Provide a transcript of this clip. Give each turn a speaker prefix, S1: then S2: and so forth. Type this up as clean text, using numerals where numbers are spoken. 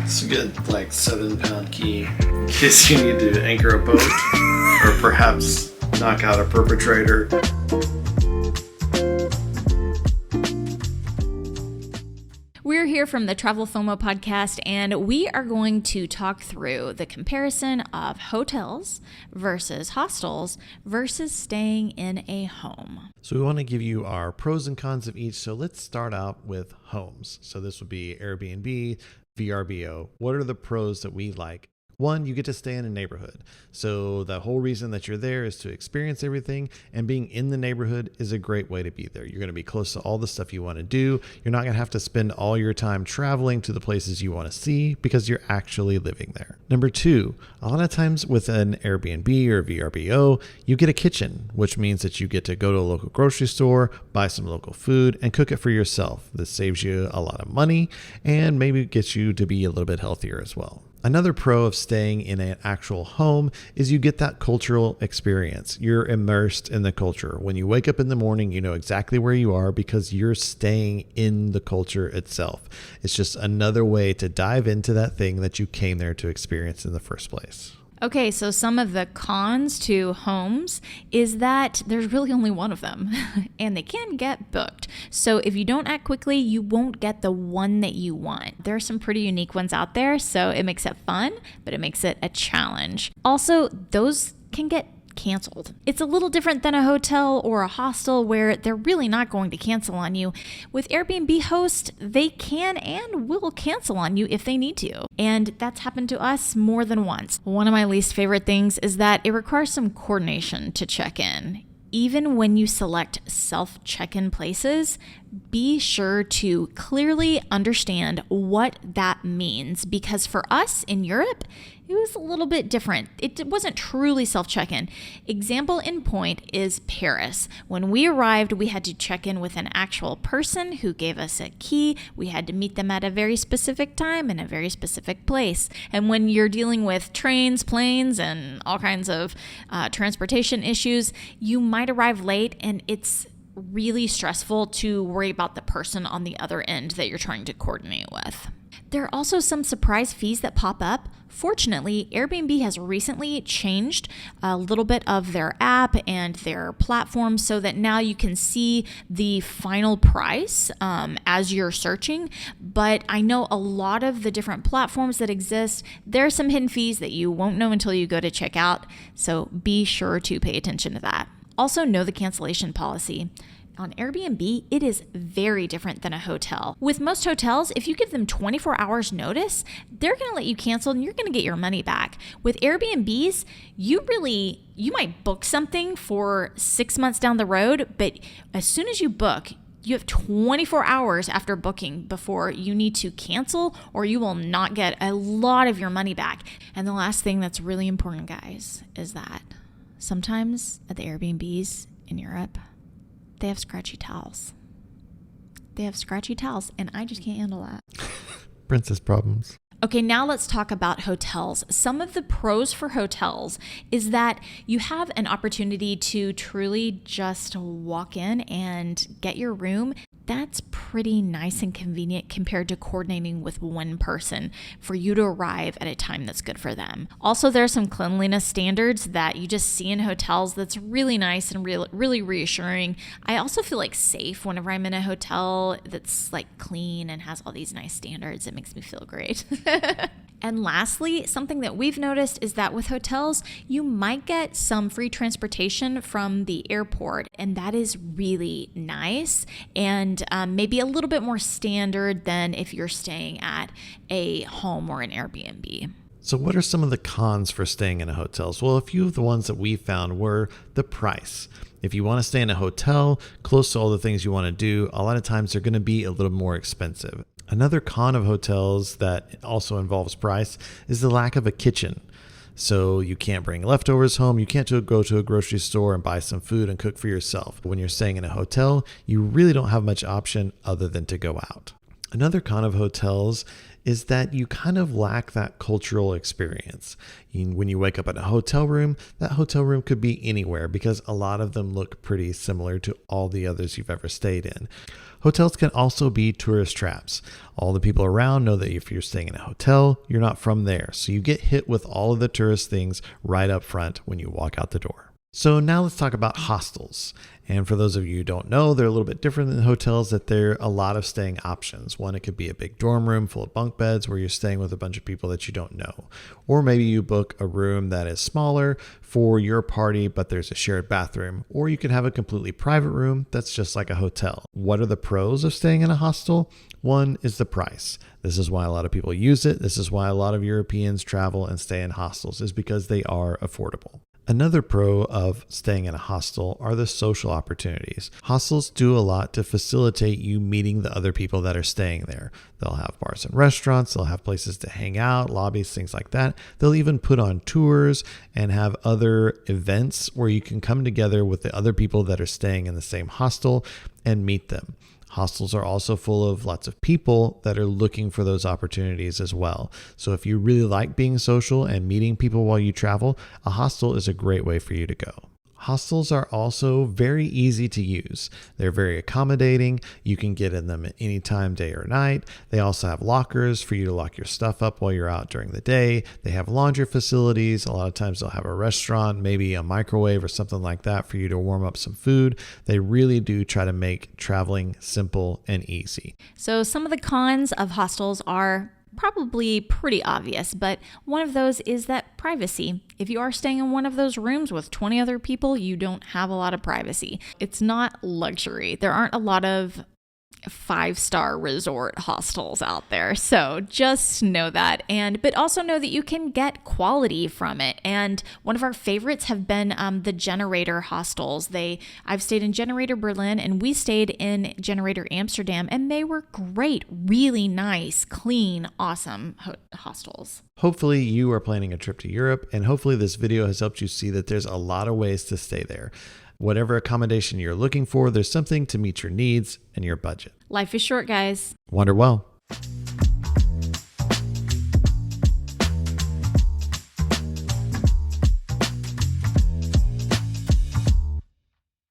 S1: It's a good, like, 7-pound key in case you need to anchor a boat or perhaps knock out a perpetrator.
S2: We're here from the Travel FOMO podcast, and we are going to talk through the comparison of hotels versus hostels versus staying in a home.
S3: So we want to give you our pros and cons of each. So let's start out with homes. So this would be Airbnb, Vrbo. What are the pros that we like? One, you get to stay in a neighborhood. So the whole reason that you're there is to experience everything, and being in the neighborhood is a great way to be there. You're going to be close to all the stuff you want to do. You're not going to have to spend all your time traveling to the places you want to see because you're actually living there. Number two, a lot of times with an Airbnb or Vrbo, you get a kitchen, which means that you get to go to a local grocery store, buy some local food, and cook it for yourself. This saves you a lot of money and maybe gets you to be a little bit healthier as well. Another pro of staying in an actual home is you get that cultural experience. You're immersed in the culture. When you wake up in the morning, you know exactly where you are because you're staying in the culture itself. It's just another way to dive into that thing that you came there to experience in the first place.
S2: Okay, so some of the cons to homes is that there's really only one of them and they can get booked. So if you don't act quickly, you won't get the one that you want. There are some pretty unique ones out there, so it makes it fun, but it makes it a challenge. Also, those can get canceled. It's a little different than a hotel or a hostel where they're really not going to cancel on you. With Airbnb hosts, they can and will cancel on you if they need to. And that's happened to us more than once. One of my least favorite things is that it requires some coordination to check in. Even when you select self-check-in places, be sure to clearly understand what that means, because for us in Europe, it was a little bit different. It wasn't truly self-check-in. Example in point is Paris. When we arrived, we had to check in with an actual person who gave us a key. We had to meet them at a very specific time in a very specific place. And when you're dealing with trains, planes, and all kinds of transportation issues, you might arrive late, and it's really stressful to worry about the person on the other end that you're trying to coordinate with. There are also some surprise fees that pop up. Fortunately, Airbnb has recently changed a little bit of their app and their platform so that now you can see the final price as you're searching. But I know a lot of the different platforms that exist, there are some hidden fees that you won't know until you go to check out. So be sure to pay attention to that. Also know the cancellation policy. On Airbnb, it is very different than a hotel. With most hotels, if you give them 24 hours notice, they're going to let you cancel and you're going to get your money back. With Airbnbs, you might book something for 6 months down the road, but as soon as you book, you have 24 hours after booking before you need to cancel, or you will not get a lot of your money back. And the last thing that's really important, guys, is that sometimes at the Airbnbs in Europe, they have scratchy towels. And I just can't handle that.
S3: Princess problems.
S2: Okay, now let's talk about hotels. Some of the pros for hotels is that you have an opportunity to truly just walk in and get your room. That's pretty nice and convenient compared to coordinating with one person for you to arrive at a time that's good for them. Also, there are some cleanliness standards that you just see in hotels that's really nice and really reassuring. I also feel like safe whenever I'm in a hotel that's like clean and has all these nice standards. It makes me feel great. And lastly, something that we've noticed is that with hotels, you might get some free transportation from the airport, and that is really nice and maybe a little bit more standard than if you're staying at a home or an Airbnb.
S3: So what are some of the cons for staying in a hotel? Well, a few of the ones that we found were the price. If you want to stay in a hotel close to all the things you want to do, a lot of times they're going to be a little more expensive. Another con of hotels that also involves price is the lack of a kitchen. So you can't bring leftovers home. You can't go to a grocery store and buy some food and cook for yourself. When you're staying in a hotel, you really don't have much option other than to go out. Another con of hotels is that you kind of lack that cultural experience. When you wake up in a hotel room, that hotel room could be anywhere because a lot of them look pretty similar to all the others you've ever stayed in. Hotels can also be tourist traps. All the people around know that if you're staying in a hotel, you're not from there. So you get hit with all of the tourist things right up front when you walk out the door. So now let's talk about hostels. And for those of you who don't know, they're a little bit different than hotels, that there are a lot of staying options. One, it could be a big dorm room full of bunk beds where you're staying with a bunch of people that you don't know. Or maybe you book a room that is smaller for your party, but there's a shared bathroom. Or you could have a completely private room that's just like a hotel. What are the pros of staying in a hostel? One is the price. This is why a lot of people use it. This is why a lot of Europeans travel and stay in hostels, is because they are affordable. Another pro of staying in a hostel are the social opportunities. Hostels do a lot to facilitate you meeting the other people that are staying there. They'll have bars and restaurants, they'll have places to hang out, lobbies, things like that. They'll even put on tours and have other events where you can come together with the other people that are staying in the same hostel and meet them. Hostels are also full of lots of people that are looking for those opportunities as well. So if you really like being social and meeting people while you travel, a hostel is a great way for you to go. Hostels are also very easy to use. They're very accommodating. You can get in them at any time, day or night. They also have lockers for you to lock your stuff up while you're out during the day. They have laundry facilities. A lot of times they'll have a restaurant, maybe a microwave or something like that for you to warm up some food. They really do try to make traveling simple and easy.
S2: So some of the cons of hostels are probably pretty obvious, but one of those is that privacy. If you are staying in one of those rooms with 20 other people, you don't have a lot of privacy. It's not luxury. There aren't a lot of 5-star resort hostels out there. So just know that. But also know that you can get quality from it. And one of our favorites have been the Generator hostels. I've stayed in Generator Berlin and we stayed in Generator Amsterdam, and they were great, really nice, clean, awesome hostels.
S3: Hopefully you are planning a trip to Europe, and hopefully this video has helped you see that there's a lot of ways to stay there. Whatever accommodation you're looking for, there's something to meet your needs and your budget.
S2: Life is short, guys.
S3: Wander well.